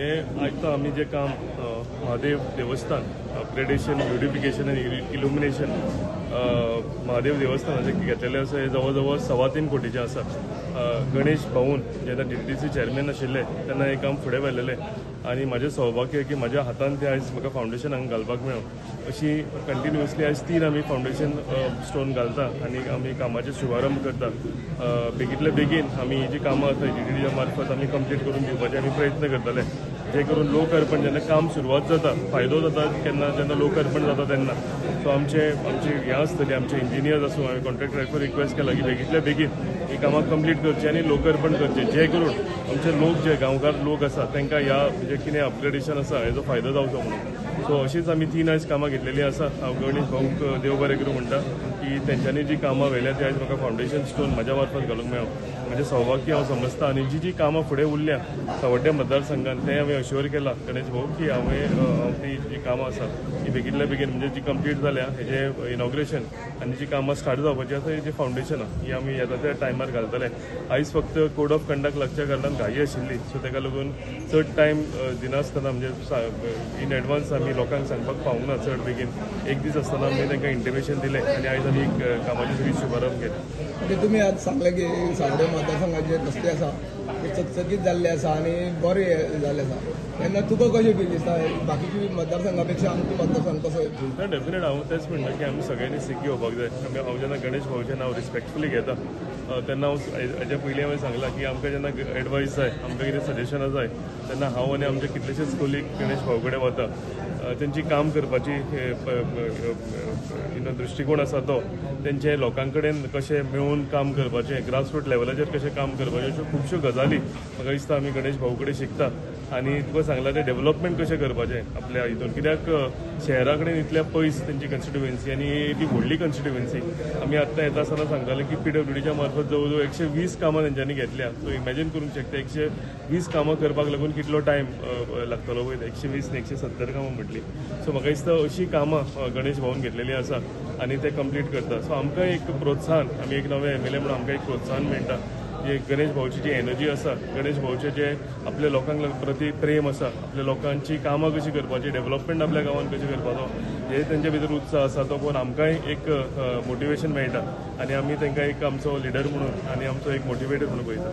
आयज आमी जे काम महादेव देवस्थान अपग्रेडेशन ब्युटिफिकेशन आनी इल्युमिनेशन महादेव देवस्थानाचे घेतलेले आसा हे जवळ जवळ 3.25 कोटीचे आसा। गणेश भाऊन जेन्ना DTDC चेअरमॅन आशिल्ले तेन्ना हे काम फुडें व्हेल्लेले आनी म्हजें सौभाग्य की म्हज्या हातान ते आयज म्हाका फावंडेशन हांगा घालपाक मेळ्ळो। अशी कंटिन्युअसली आयज 3 आमी फावंडेशन स्टोन घालता आनी आमी कामाचे शुभारंभ करता। बेगीतले बेगीन आमी ही जी कामां आसा DTDC मार्फत आमी कंप्लीट करून दिवपाचे आमी प्रयत्न करतले, जे करून लोक अर्पण जेन्ना काम सुरवात जाता फायदो जाता केन्ना जेन्ना लोक अर्पण जाता तेन्ना सो आमची हें आसतली आमचे इंजिनियर्स आसूं हांवें कॉन्ट्रॅक्टराक रिक्वेस्ट केला की बेगीतल्या बेगीन ही कामां कंप्लीट करची आनी लोक अर्पण करचे, जे करून आमचे लोक जे गांवकार लोक आसा तांकां ह्या म्हणजे कितें अपग्रेडेशन आसा हेजो फायदो जावचो म्हणून। सो अशीच आमी 3 आयज कामां घेतलेली आसा। हांव गणेश भाऊक देव बरें करूं म्हणटा की तेंच्यांनी जी कामां व्हेल्या ती आयज म्हाका फावंडेशन स्टोन म्हज्या मार्फत घालूंक मेळ्ळो। म्हणजे सौभाग्य हांव समजता आनी जी कामां फुडें उरल्या सावड्डे मतदारसंघात तें हांवें अश्योर केला गणेश भाऊ की हांवें ती जी कामां आसा ती बेगीतल्या बेगीन म्हणजे जी कंप्लीट जाल्या हेजें इनॉग्रेशन आनी जी कामां स्टार्ट जावपाची आसा हेजी फावंडेशन ही आमी येता त्या टायमार घालतले। आयज फक्त कोड ऑफ कंडक्ट लागच्या कारणान घाई आशिल्ली सो ताका लागून चड टायम दिनासतना म्हणजे इन एडवान्स आमी लोकांक सांगपाक पावूंक ना चड बेगीन एक दीस आसतना आमी तांकां इंटिमेशन दिलें आनी आयज आमी कामाची सगळी शुभारंभ केली। म्हणजे तुमी आज सांगले की सावड्डे मतदारसंघाचे रस्ते आसा ते चकचकीत जाल्ले आसा आनी बरे जाल्ले आसा, तेन्ना तुका कशें फील दिसता बाकीच्या मतदारसंघा पेक्षा आमचो मतदारसंघ कसो? डेफिनेट हांव तेच म्हणटा की आमी सगळ्यांनी सिकी येवपाक जाय। हांव जेन्ना गणेश भाऊचें नांव रिस्पेक्टफुली घेता तेन्ना हांव हेच्या पयलीं हांवें सांगलां की आमकां जेन्ना एडवायस जाय आमकां कितें सजेशनां जाय तेन्ना हांव आनी आमचे कितलेशेच कोलीग गणेश भाऊ कडेन वता। तेंची काम करपाची दृश्टिकोन आसा तो तेंचे लोकां कडेन कशें मेळून काम करपाचें ग्रासरूट लेवलाचेर कशें काम करपाचें अश्यो खुबश्यो गजाली म्हाका दिसता आमी गणेश भाऊ कडेन शिकता। आनी तुका सांगलां तें डेव्हलपमेंट कशें करपाचें आपल्या हितून, कित्याक शहरा कडेन इतल्या पयस तेंची कन्स्टिट्युएन्सी आनी ती व्हडली कन्स्टिट्युएन्सी। आमी आत्तां येता आसतना सांगताले की PWDच्या मार्फत जवळ जवळ 120 कामां तेंच्यांनी घेतल्या। सो इमॅजीन करूंक शकता 120 कामां करपाक लागून कितलो टायम लागतलो वयर 120 न्ही 170 कामां म्हटली। सो म्हाका दिसता अशी कामां गणेश भाऊन घेतलेली आसा आनी ते कंप्लीट करता। सो आमकां एक प्रोत्साहन आमी एक नवे MLA म्हणून आमकां एक प्रोत्साहन मेळटा जे गणेश भाऊची जी एनर्जी आसा, गणेश भाऊचे जे आपल्या लोकांक प्रती प्रेम आसा, आपल्या लोकांची कामां कशी करपाची डेव्हलपमेंट आपल्या गांवांत कशी करपाचो हे तेंचे भितर उत्साह आसा तो पळोवन आमकांय एक मोटिवेशन मेळटा आनी आमी तांकां एक आमचो लिडर म्हणून आनी आमचो एक मोटिवेटर म्हणून पळयता।